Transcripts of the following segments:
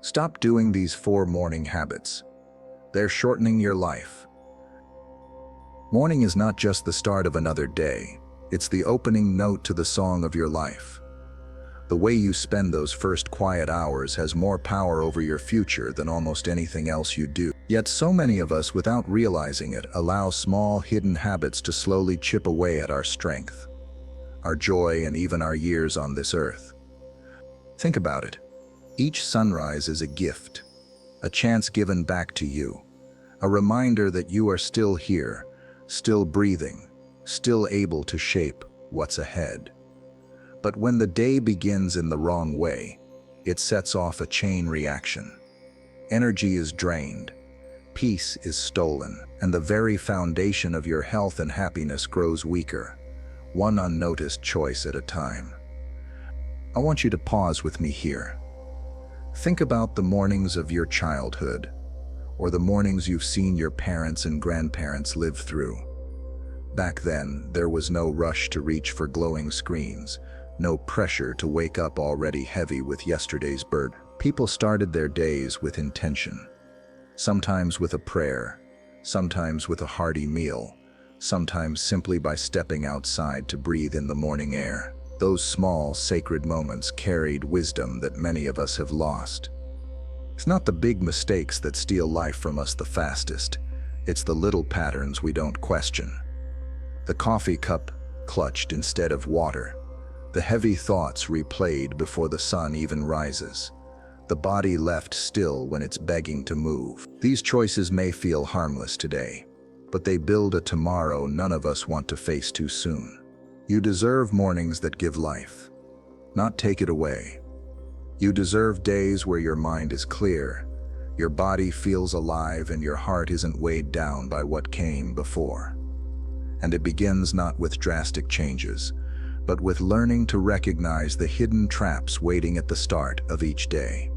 Stop doing these 4 morning habits. They're shortening your life. Morning is not just the start of another day, it's the opening note to the song of your life. The way you spend those first quiet hours has more power over your future than almost anything else you do. Yet so many of us, without realizing it, allow small hidden habits to slowly chip away at our strength, our joy, and even our years on this earth. Think about it. Each sunrise is a gift, a chance given back to you, a reminder that you are still here, still breathing, still able to shape what's ahead. But when the day begins in the wrong way, it sets off a chain reaction. Energy is drained, peace is stolen, and the very foundation of your health and happiness grows weaker, one unnoticed choice at a time. I want you to pause with me here. Think about the mornings of your childhood, or the mornings you've seen your parents and grandparents live through. Back then, there was no rush to reach for glowing screens, no pressure to wake up already heavy with yesterday's burden. People started their days with intention, sometimes with a prayer, sometimes with a hearty meal, sometimes simply by stepping outside to breathe in the morning air. Those small, sacred moments carried wisdom that many of us have lost. It's not the big mistakes that steal life from us the fastest, it's the little patterns we don't question. The coffee cup clutched instead of water, the heavy thoughts replayed before the sun even rises, the body left still when it's begging to move. These choices may feel harmless today, but they build a tomorrow none of us want to face too soon. You deserve mornings that give life, not take it away. You deserve days where your mind is clear, your body feels alive, and your heart isn't weighed down by what came before. And it begins not with drastic changes, but with learning to recognize the hidden traps waiting at the start of each day.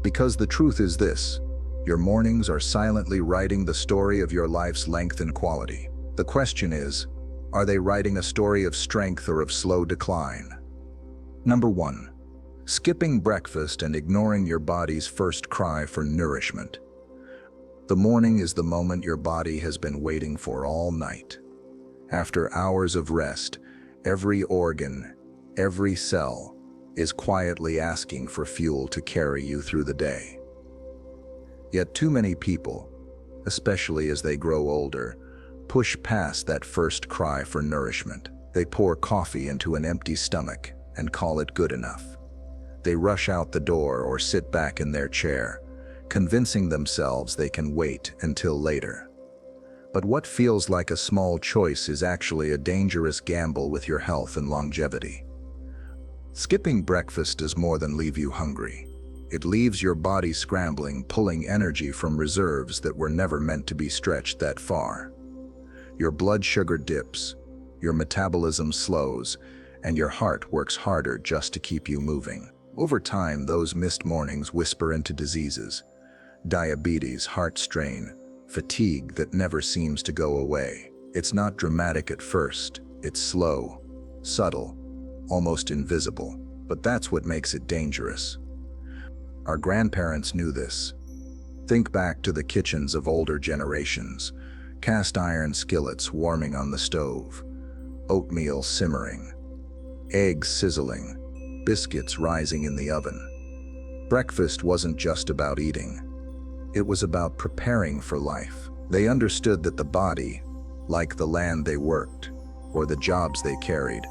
Because the truth is this, your mornings are silently writing the story of your life's length and quality. The question is, are they writing a story of strength or of slow decline? Number 1. Skipping breakfast and ignoring your body's first cry for nourishment. The morning is the moment your body has been waiting for all night. After hours of rest, every organ, every cell is quietly asking for fuel to carry you through the day. Yet too many people, especially as they grow older, push past that first cry for nourishment. They pour coffee into an empty stomach and call it good enough. They rush out the door or sit back in their chair, convincing themselves they can wait until later. But what feels like a small choice is actually a dangerous gamble with your health and longevity. Skipping breakfast does more than leave you hungry. It leaves your body scrambling, pulling energy from reserves that were never meant to be stretched that far. Your blood sugar dips, your metabolism slows, and your heart works harder just to keep you moving. Over time, those missed mornings whisper into diseases: diabetes, heart strain, fatigue that never seems to go away. It's not dramatic at first, it's slow, subtle, almost invisible, but that's what makes it dangerous. Our grandparents knew this. Think back to the kitchens of older generations. Cast iron skillets warming on the stove, oatmeal simmering, eggs sizzling, biscuits rising in the oven. Breakfast wasn't just about eating. It was about preparing for life. They understood that the body, like the land they worked, or the jobs they carried,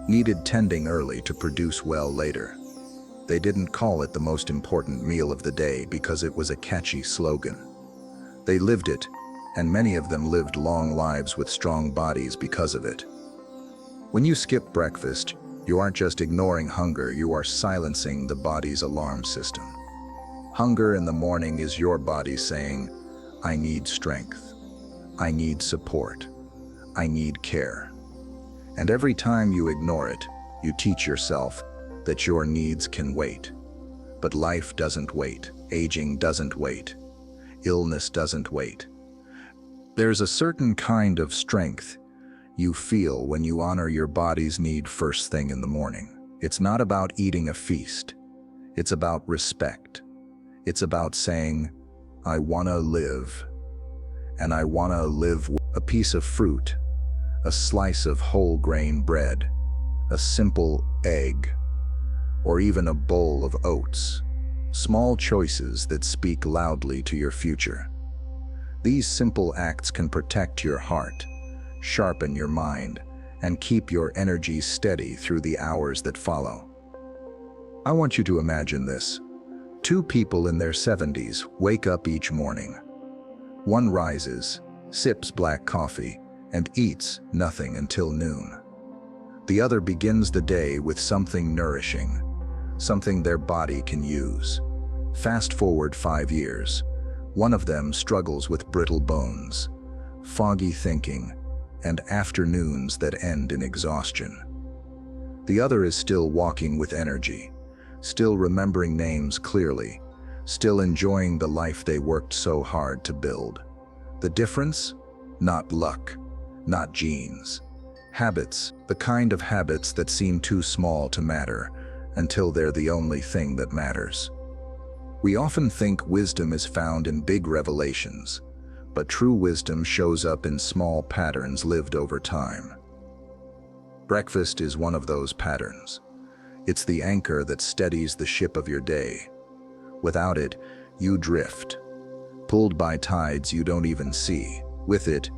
needed tending early to produce well later. They didn't call it the most important meal of the day because it was a catchy slogan. They lived it, and many of them lived long lives with strong bodies because of it. When you skip breakfast, you aren't just ignoring hunger, you are silencing the body's alarm system. Hunger in the morning is your body saying, I need strength, I need support, I need care. And every time you ignore it, you teach yourself that your needs can wait. But life doesn't wait, aging doesn't wait, illness doesn't wait. There's a certain kind of strength you feel when you honor your body's need first thing in the morning. It's not about eating a feast. It's about respect. It's about saying, I wanna live, and I wanna live with a piece of fruit, a slice of whole grain bread, a simple egg, or even a bowl of oats. Small choices that speak loudly to your future. These simple acts can protect your heart, sharpen your mind, and keep your energy steady through the hours that follow. I want you to imagine this. Two people in their 70s wake up each morning. One rises, sips black coffee, and eats nothing until noon. The other begins the day with something nourishing, something their body can use. Fast forward 5 years. One of them struggles with brittle bones, foggy thinking, and afternoons that end in exhaustion. The other is still walking with energy, still remembering names clearly, still enjoying the life they worked so hard to build. The difference? Not luck, not genes. Habits, the kind of habits that seem too small to matter until they're the only thing that matters. We often think wisdom is found in big revelations, but true wisdom shows up in small patterns lived over time. Breakfast is one of those patterns. It's the anchor that steadies the ship of your day. Without it, you drift, pulled by tides you don't even see. With it,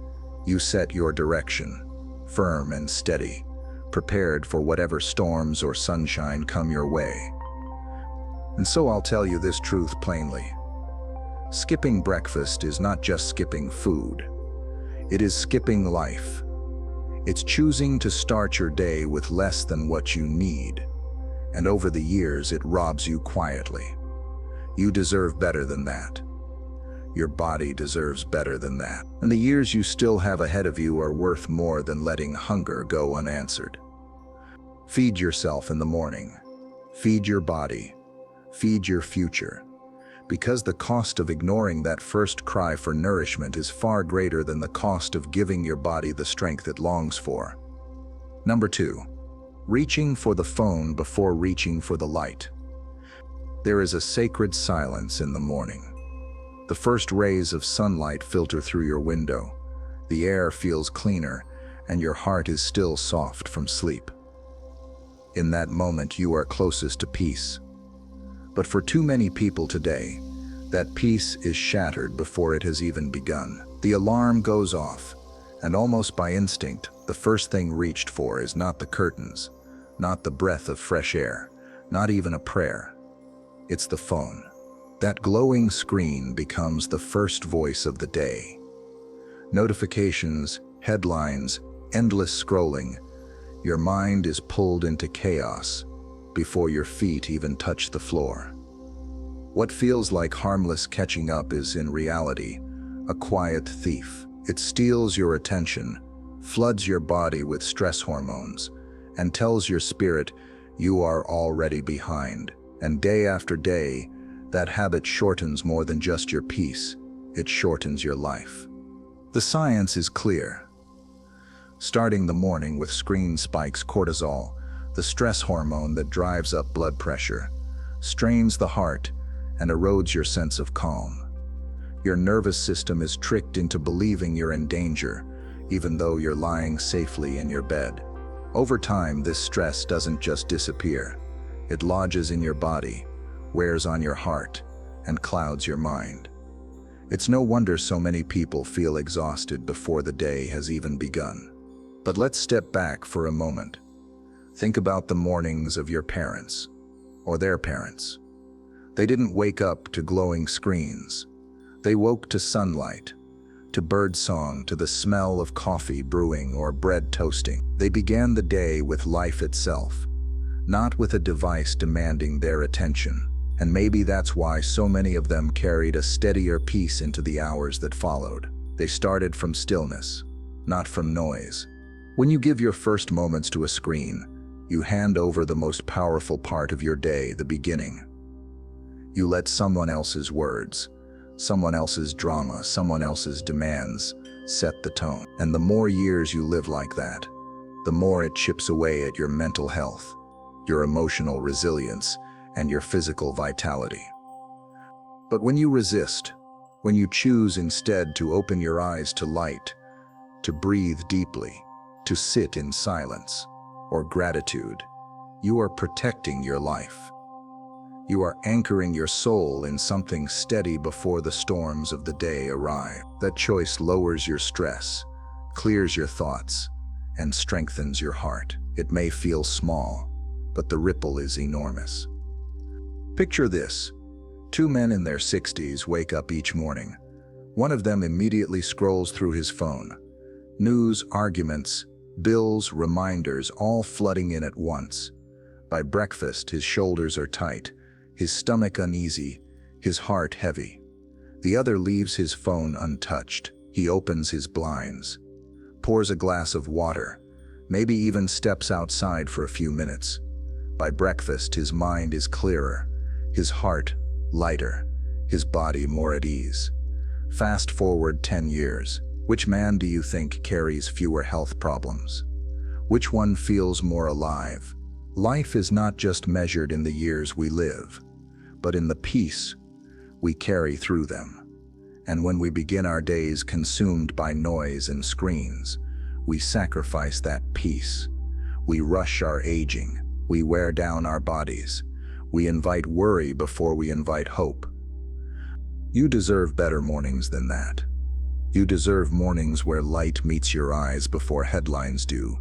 you set your direction, firm and steady, prepared for whatever storms or sunshine come your way. And so I'll tell you this truth plainly. Skipping breakfast is not just skipping food. It is skipping life. It's choosing to start your day with less than what you need. And over the years, it robs you quietly. You deserve better than that. Your body deserves better than that. And the years you still have ahead of you are worth more than letting hunger go unanswered. Feed yourself in the morning. Feed your body. Feed your future. Because the cost of ignoring that first cry for nourishment is far greater than the cost of giving your body the strength it longs for. Number 2, reaching for the phone before reaching for the light. There is a sacred silence in the morning. The first rays of sunlight filter through your window. The air feels cleaner, and your heart is still soft from sleep. In that moment, you are closest to peace. But for too many people today, that peace is shattered before it has even begun. The alarm goes off, and almost by instinct, the first thing reached for is not the curtains, not the breath of fresh air, not even a prayer. It's the phone. That glowing screen becomes the first voice of the day. Notifications, headlines, endless scrolling. Your mind is pulled into chaos before your feet even touch the floor. What feels like harmless catching up is in reality a quiet thief. It steals your attention, floods your body with stress hormones, and tells your spirit you are already behind. And day after day, that habit shortens more than just your peace, it shortens your life. The science is clear. Starting the morning with screen spikes cortisol, the stress hormone that drives up blood pressure, strains the heart, and erodes your sense of calm. Your nervous system is tricked into believing you're in danger, even though you're lying safely in your bed. Over time, this stress doesn't just disappear. It lodges in your body, wears on your heart, and clouds your mind. It's no wonder so many people feel exhausted before the day has even begun. But let's step back for a moment. Think about the mornings of your parents, or their parents. They didn't wake up to glowing screens. They woke to sunlight, to birdsong, to the smell of coffee brewing or bread toasting. They began the day with life itself, not with a device demanding their attention. And maybe that's why so many of them carried a steadier peace into the hours that followed. They started from stillness, not from noise. When you give your first moments to a screen, you hand over the most powerful part of your day, the beginning. You let someone else's words, someone else's drama, someone else's demands set the tone. And the more years you live like that, the more it chips away at your mental health, your emotional resilience, and your physical vitality. But when you resist, when you choose instead to open your eyes to light, to breathe deeply, to sit in silence or gratitude, you are protecting your life. You are anchoring your soul in something steady before the storms of the day arrive. That choice lowers your stress, clears your thoughts, and strengthens your heart. It may feel small, but the ripple is enormous. Picture this. Two men in their 60s wake up each morning. One of them immediately scrolls through his phone. News, arguments, bills, reminders, all flooding in at once. By breakfast, his shoulders are tight, his stomach uneasy, his heart heavy. The other leaves his phone untouched. He opens his blinds, pours a glass of water, maybe even steps outside for a few minutes. By breakfast, his mind is clearer, his heart lighter, his body more at ease. Fast forward 10 years. Which man do you think carries fewer health problems? Which one feels more alive? Life is not just measured in the years we live, but in the peace we carry through them. And when we begin our days consumed by noise and screens, we sacrifice that peace. We rush our aging. We wear down our bodies. We invite worry before we invite hope. You deserve better mornings than that. You deserve mornings where light meets your eyes before headlines do,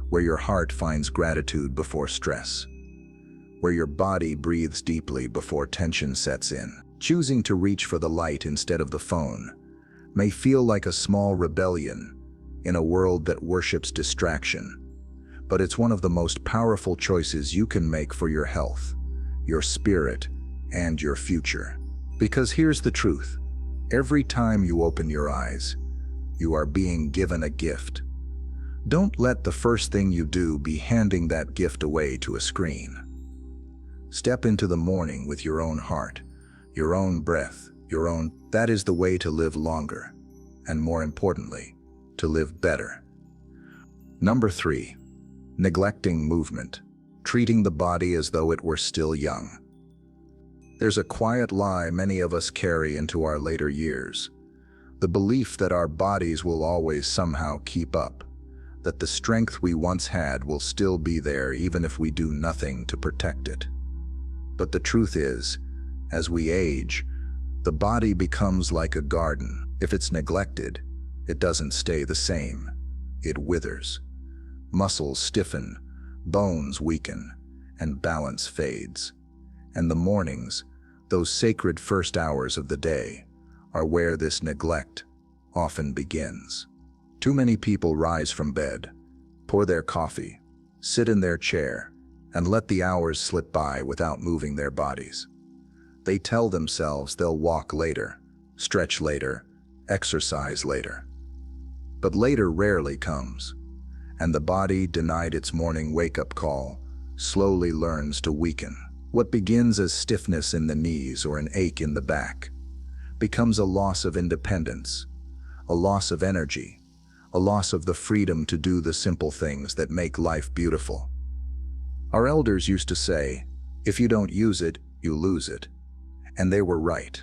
where your heart finds gratitude before stress, where your body breathes deeply before tension sets in. Choosing to reach for the light instead of the phone may feel like a small rebellion in a world that worships distraction, but it's one of the most powerful choices you can make for your health, your spirit, and your future. Because here's the truth. Every time you open your eyes, you are being given a gift. Don't let the first thing you do be handing that gift away to a screen. Step into the morning with your own heart, your own breath, That is the way to live longer, and more importantly, to live better. Number 3, neglecting movement, treating the body as though it were still young. There's a quiet lie many of us carry into our later years. The belief that our bodies will always somehow keep up, that the strength we once had will still be there even if we do nothing to protect it. But the truth is, as we age, the body becomes like a garden. If it's neglected, it doesn't stay the same. It withers. Muscles stiffen, bones weaken, and balance fades. And the mornings, those sacred first hours of the day, are where this neglect often begins. Too many people rise from bed, pour their coffee, sit in their chair, and let the hours slip by without moving their bodies. They tell themselves they'll walk later, stretch later, exercise later. But later rarely comes, and the body, denied its morning wake-up call, slowly learns to weaken. What begins as stiffness in the knees or an ache in the back becomes a loss of independence, a loss of energy, a loss of the freedom to do the simple things that make life beautiful. Our elders used to say, if you don't use it, you lose it. And they were right.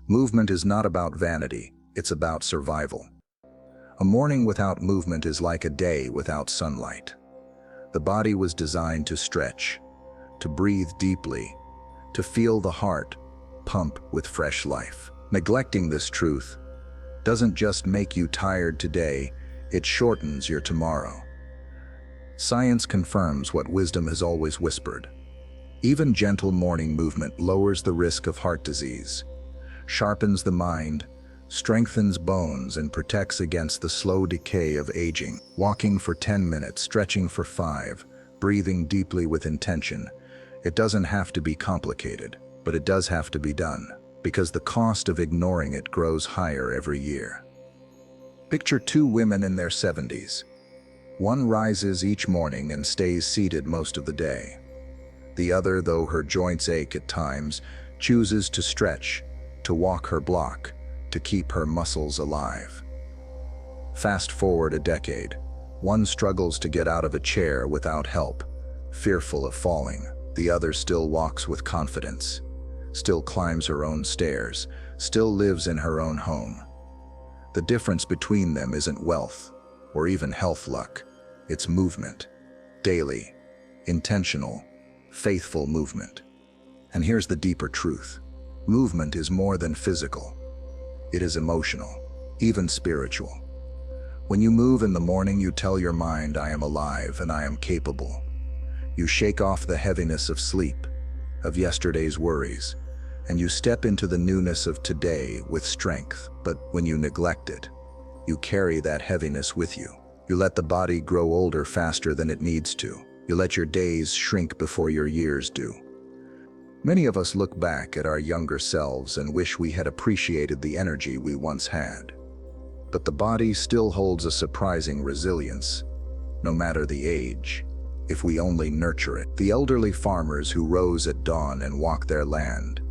Movement is not about vanity, it's about survival. A morning without movement is like a day without sunlight. The body was designed to stretch, to breathe deeply, to feel the heart pump with fresh life. Neglecting this truth doesn't just make you tired today, it shortens your tomorrow. Science confirms what wisdom has always whispered. Even gentle morning movement lowers the risk of heart disease, sharpens the mind, strengthens bones, and protects against the slow decay of aging. Walking for 10 minutes, stretching for 5, breathing deeply with intention. It doesn't have to be complicated, but it does have to be done, because the cost of ignoring it grows higher every year. Picture two women in their 70s. One rises each morning and stays seated most of the day. The other, though her joints ache at times, chooses to stretch, to walk her block, to keep her muscles alive. Fast forward a decade. One struggles to get out of a chair without help, fearful of falling. The other still walks with confidence, still climbs her own stairs, still lives in her own home. The difference between them isn't wealth or even health luck. It's movement. Daily, intentional, faithful movement. And here's the deeper truth. Movement is more than physical. It is emotional, even spiritual. When you move in the morning, you tell your mind, I am alive and I am capable. You shake off the heaviness of sleep, of yesterday's worries, and you step into the newness of today with strength. But when you neglect it, you carry that heaviness with you. You let the body grow older faster than it needs to. You let your days shrink before your years do. Many of us look back at our younger selves and wish we had appreciated the energy we once had. But the body still holds a surprising resilience, no matter the age, if we only nurture it. The elderly farmers who rose at dawn and walked their land,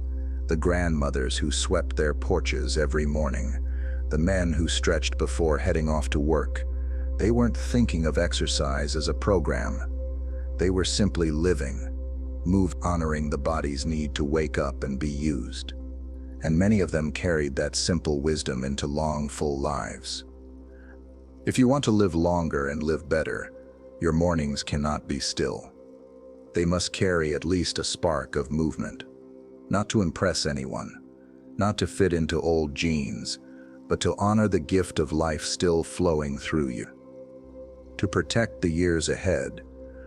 the grandmothers who swept their porches every morning, the men who stretched before heading off to work, they weren't thinking of exercise as a program. They were simply living, honoring the body's need to wake up and be used. And many of them carried that simple wisdom into long, full lives. If you want to live longer and live better, your mornings cannot be still. They must carry at least a spark of movement. Not to impress anyone, not to fit into old jeans, but to honor the gift of life still flowing through you. To protect the years ahead,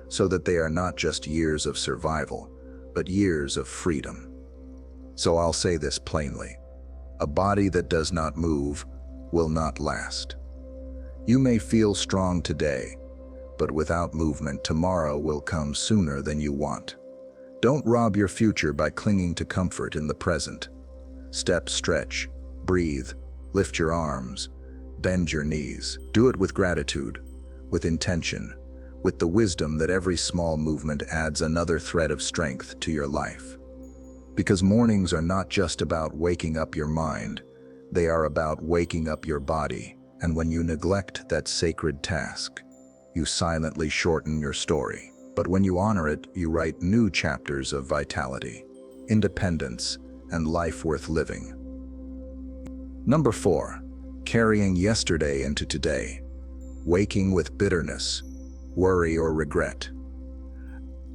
so that they are not just years of survival, but years of freedom. So I'll say this plainly. A body that does not move will not last. You may feel strong today, but without movement, tomorrow will come sooner than you want. Don't rob your future by clinging to comfort in the present. Step, stretch, breathe, lift your arms, bend your knees. Do it with gratitude, with intention, with the wisdom that every small movement adds another thread of strength to your life. Because mornings are not just about waking up your mind, they are about waking up your body. And when you neglect that sacred task, you silently shorten your story. But when you honor it, you write new chapters of vitality, independence, and life worth living. Number 4, carrying yesterday into today, waking with bitterness, worry, or regret.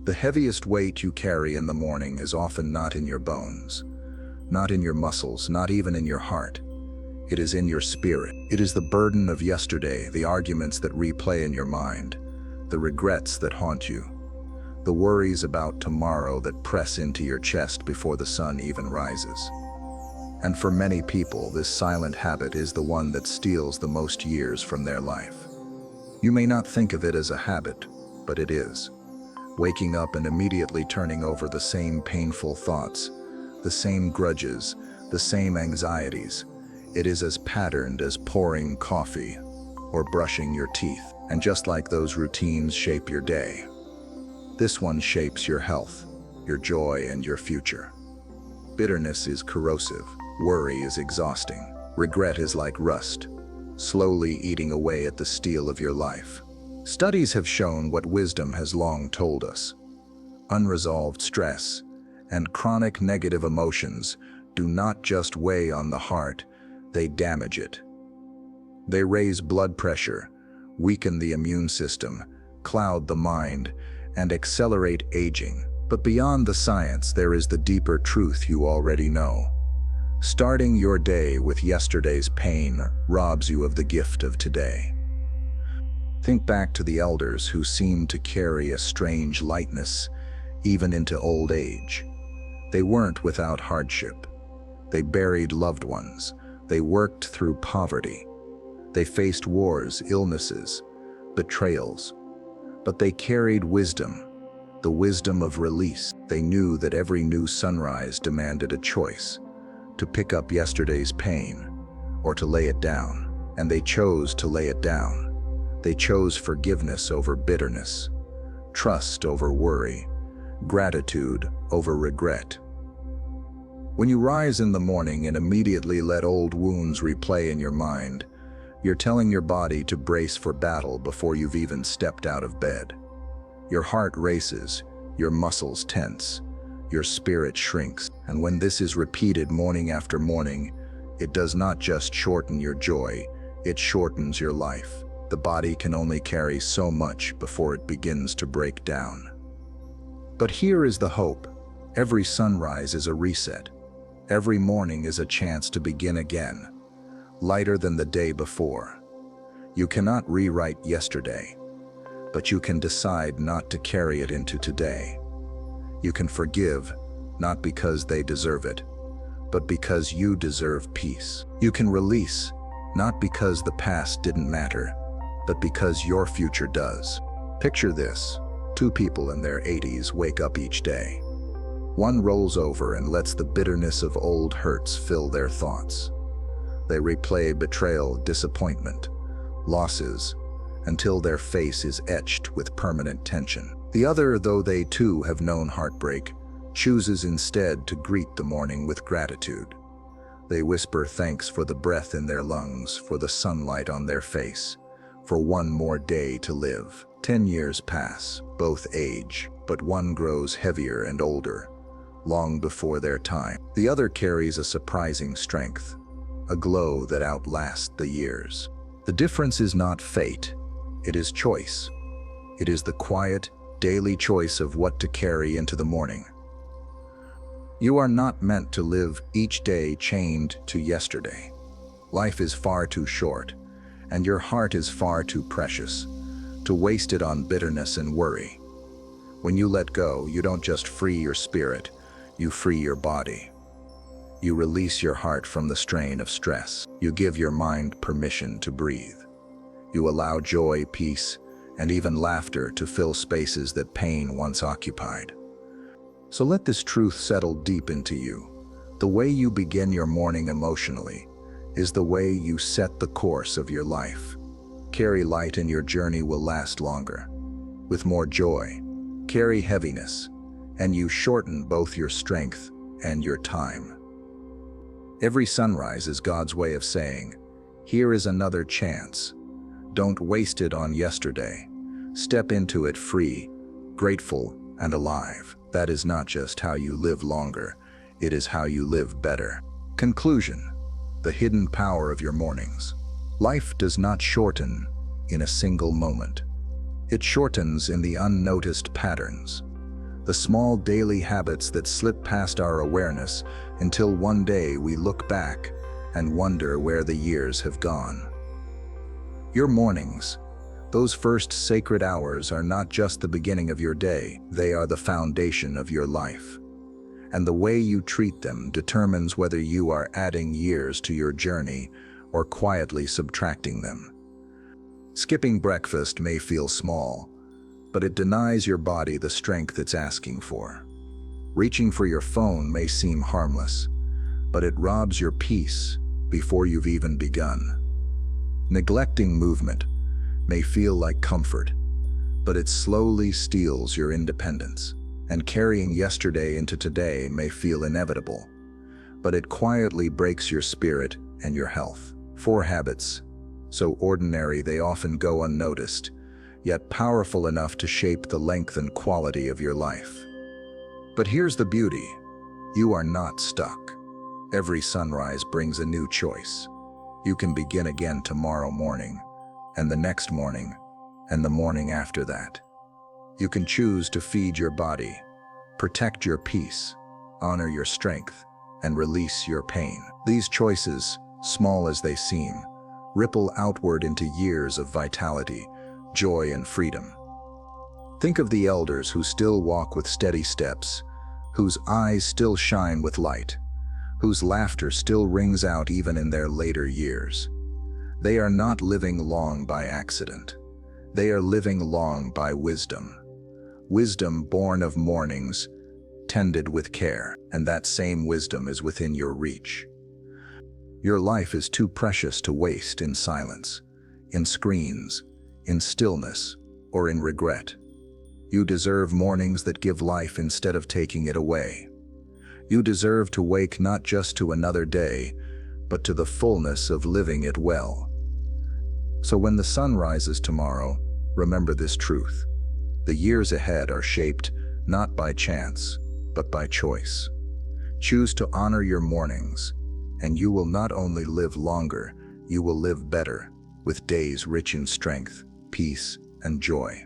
The heaviest weight you carry in the morning is often not in your bones, not in your muscles, not even in your heart. It is in your spirit. It is the burden of yesterday, the arguments that replay in your mind, the regrets that haunt you, the worries about tomorrow that press into your chest before the sun even rises. And for many people, this silent habit is the one that steals the most years from their life. You may not think of it as a habit, but it is. Waking up and immediately turning over the same painful thoughts, the same grudges, the same anxieties. It is as patterned as pouring coffee or brushing your teeth. And just like those routines shape your day, this one shapes your health, your joy, and your future. Bitterness is corrosive. Worry is exhausting. Regret is like rust, slowly eating away at the steel of your life. Studies have shown what wisdom has long told us. Unresolved stress and chronic negative emotions do not just weigh on the heart, they damage it. They raise blood pressure, weaken the immune system, cloud the mind, and accelerate aging. But beyond the science, there is the deeper truth you already know. Starting your day with yesterday's pain robs you of the gift of today. Think back to the elders who seemed to carry a strange lightness even into old age. They weren't without hardship. They buried loved ones. They worked through poverty. They faced wars, illnesses, betrayals. But they carried wisdom, the wisdom of release. They knew that every new sunrise demanded a choice, to pick up yesterday's pain or to lay it down. And they chose to lay it down. They chose forgiveness over bitterness, trust over worry, gratitude over regret. When you rise in the morning and immediately let old wounds replay in your mind, you're telling your body to brace for battle before you've even stepped out of bed. Your heart races, your muscles tense, your spirit shrinks. And when this is repeated morning after morning, it does not just shorten your joy, it shortens your life. The body can only carry so much before it begins to break down. But here is the hope. Every sunrise is a reset. Every morning is a chance to begin again, lighter than the day before. You cannot rewrite yesterday, but you can decide not to carry it into today. You can forgive, not because they deserve it, but because you deserve peace. You can release, not because the past didn't matter, but because your future does. Picture this: two people in their 80s wake up each day. One rolls over and lets the bitterness of old hurts fill their thoughts. They replay betrayal, disappointment, losses, until their face is etched with permanent tension. The other, though they too have known heartbreak, chooses instead to greet the morning with gratitude. They whisper thanks for the breath in their lungs, for the sunlight on their face, for one more day to live. 10 years pass, both age, but one grows heavier and older, long before their time. The other carries a surprising strength, a glow that outlasts the years. The difference is not fate, it is choice. It is the quiet, daily choice of what to carry into the morning. You are not meant to live each day chained to yesterday. Life is far too short, and your heart is far too precious to waste it on bitterness and worry. When you let go, you don't just free your spirit, you free your body. You release your heart from the strain of stress. You give your mind permission to breathe. You allow joy, peace, and even laughter to fill spaces that pain once occupied. So let this truth settle deep into you. The way you begin your morning emotionally is the way you set the course of your life. Carry light and your journey will last longer. With more joy, carry heaviness, and you shorten both your strength and your time. Every sunrise is God's way of saying, here is another chance. Don't waste it on yesterday. Step into it free, grateful, and alive. That is not just how you live longer, it is how you live better. Conclusion: the hidden power of your mornings. Life does not shorten in a single moment. It shortens in the unnoticed patterns, the small daily habits that slip past our awareness until one day we look back and wonder where the years have gone. Your mornings, those first sacred hours, are not just the beginning of your day, they are the foundation of your life. And the way you treat them determines whether you are adding years to your journey or quietly subtracting them. Skipping breakfast may feel small, but it denies your body the strength it's asking for. Reaching for your phone may seem harmless, but it robs your peace before you've even begun. Neglecting movement may feel like comfort, but it slowly steals your independence. And carrying yesterday into today may feel inevitable, but it quietly breaks your spirit and your health. 4 habits, so ordinary they often go unnoticed, yet powerful enough to shape the length and quality of your life. But here's the beauty: you are not stuck. Every sunrise brings a new choice. You can begin again tomorrow morning, and the next morning, and the morning after that. You can choose to feed your body, protect your peace, honor your strength, and release your pain. These choices, small as they seem, ripple outward into years of vitality, joy, and freedom. Think of the elders who still walk with steady steps, whose eyes still shine with light, whose laughter still rings out even in their later years. They are not living long by accident. They are living long by wisdom. Wisdom born of mornings, tended with care, and that same wisdom is within your reach. Your life is too precious to waste in silence, in screens, in stillness, or in regret. You deserve mornings that give life instead of taking it away. You deserve to wake not just to another day, but to the fullness of living it well. So when the sun rises tomorrow, remember this truth: the years ahead are shaped not by chance, but by choice. Choose to honor your mornings, and you will not only live longer, you will live better, with days rich in strength, peace, and joy.